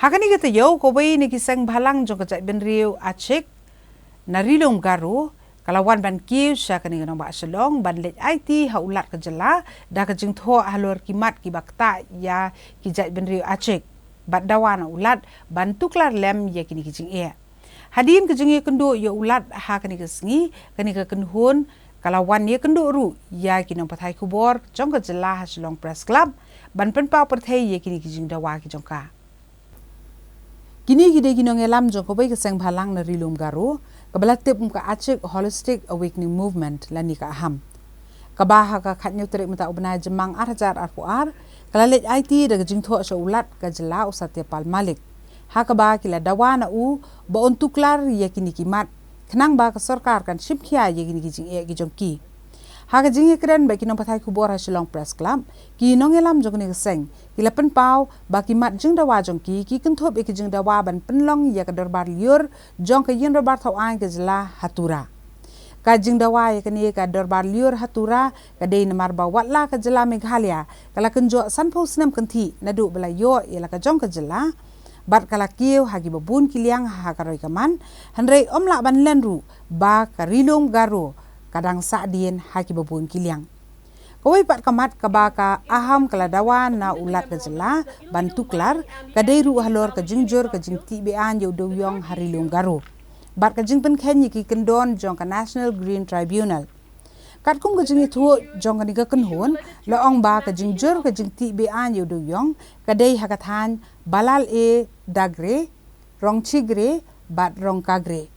Hakani kita yo ko bai ni kisang balang jong kajai ben riu acik na Ri Lum Garo kalawan ban kiu sya kani ngano ba selong ban leit IT ha ulat ke jylla da ke jingtih halor kimat ki bakta ya ki jai ben riu acik bat dawan ulat ban tuklar lem ya kini kijing e hadin ke jingi kendo yo ulat ha kani ke sengi kani ke kenhun kalawan ye kendo ru ya kini pathai kubor jong ke jylla ha selong press club ban penpau perthai ye kini kijing dawa ki jongka Kini gide ginong elam jong ko bai keseng balang na Ri Lum Garo kabalatip ka acik holistic awakening movement lani ka AHAM kabaha ka khatnyu terik mata ubna jemang arjar arpuar kalalet IT da jingtho sa ulat ka jylla usate pal malik ha ka ba kila dawana u ba ontuklar ya kini kimat khnang ba ka sarkar kan shipkhia ye kini kijing e ki jongki ha ka jingi kren ba kinong pathai kubor ha Shillong Press Club ki nong elam jong ni keseng kila penpau ba kimat jing dawa jongki ki kenthop e ki jing dawa ban penlong ya ka darbar liur jong ka yin darbar thau ai ka jylla Tura ka jing dawa ya kani ka darbar liur Tura ka dei namar ba watla ka jylla Meghalaya kala kenjo sanpau snam kanthi nadu bela yo ya la ka jong ka jylla bat kala kiu hagi babun kiliang ha ka roi kaman hanrei omla ban lenru ba ka Ri Lum Garo kadang sadien haki babun kiliang kawai pat kamat kabaka AHAM kala dawa na ulat ke jylla ban tuklar kadai ru halor ka jingjor ka jingtih be-ain yo dewiong Ri Lum Garo bat ka jingpen khen ki kendon jong ka National Green Tribunal kat kum ka jingi thu jong ka ni ka kenhon la ong ba ka jingjor ka jingtih be-ain yo dewiong kadai hakathan balal e dagre rong chigre bat rong kagre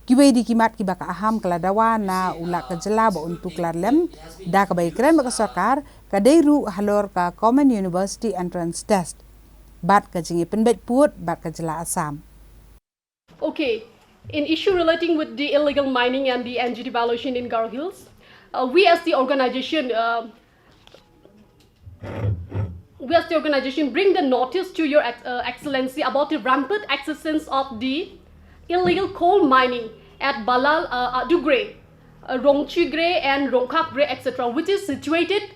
Kibai di kimat ki baka AHAM kala dawa na ulat ke jylla ba untuk lem da ka bai kren baka sarkar ka deiru halor ka Common University Entrance Test bat ka jingi penbet put bat ka jylla Assam. Okay, in issue relating with the illegal mining and the energy devaluation in Garo Hills, we as the organization bring the notice to your excellency about the rampant existence of the illegal coal mining at Balal, Dugre, Rongchigre and Rongkakbre, etc., which is situated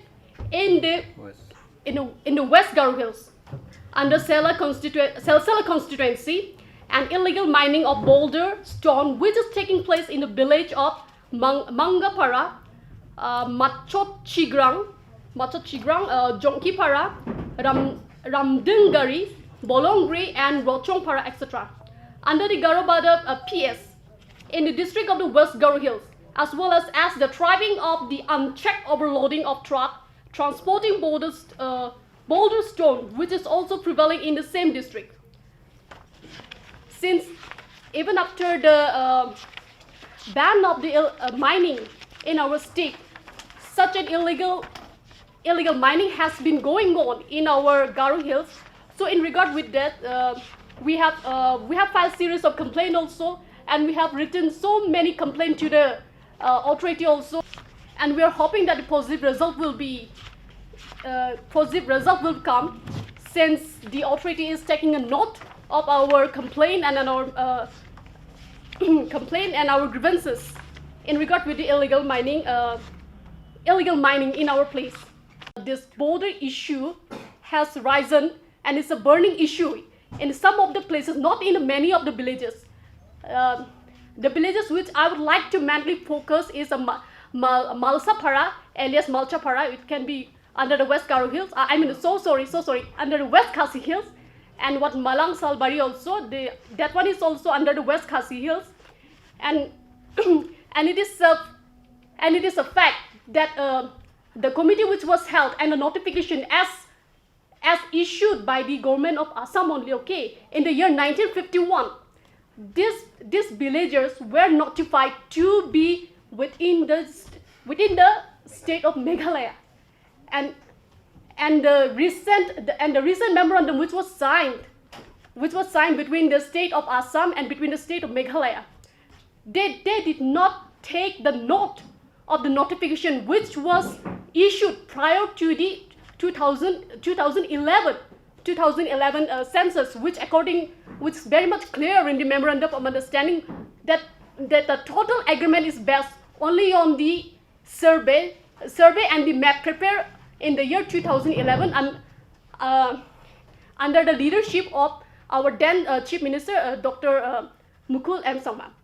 in the West Garo Hills under Sela constituency, and illegal mining of boulder stone which is taking place in the village of Mangapara, Machot Chigrang, Jongkipara, Ramdungari, Bolongri and Rochongpara, etc. under the Garobada PS in the district of the West Garo Hills, as well as the thriving of the unchecked overloading of truck transporting boulder stone, which is also prevailing in the same district. Since even after the ban of the mining in our state, such an illegal mining has been going on in our Garo Hills. So in regard with that, we have filed series of complaints also, and we have written so many complaints to the authority also, and we are hoping that the positive result will come, since the authority is taking a note of our complaint and our grievances in regard with the illegal mining in our place. This border issue has risen and it's a burning issue in some of the places, not in many of the villages. The villages which I would like to mainly focus is Malsapara, alias Malchapara. It can be under the West Garo Hills. So sorry, under the West Khasi Hills, and what Malang Salbari also. That one is also under the West Khasi Hills, and it is a fact that the committee which was held and the notification as issued by the government of Assam only, okay, in the year 1951, these villagers were notified to be within the state of Meghalaya, and the recent memorandum which was signed between the state of Assam and between the state of Meghalaya, they did not take the note of the notification which was issued prior to the 2011 census, which is very much clear in the memorandum of understanding that the total agreement is based only on the survey and the map prepared in the year 2011, and under the leadership of our then Chief Minister, Dr. Mukul M. Sangma.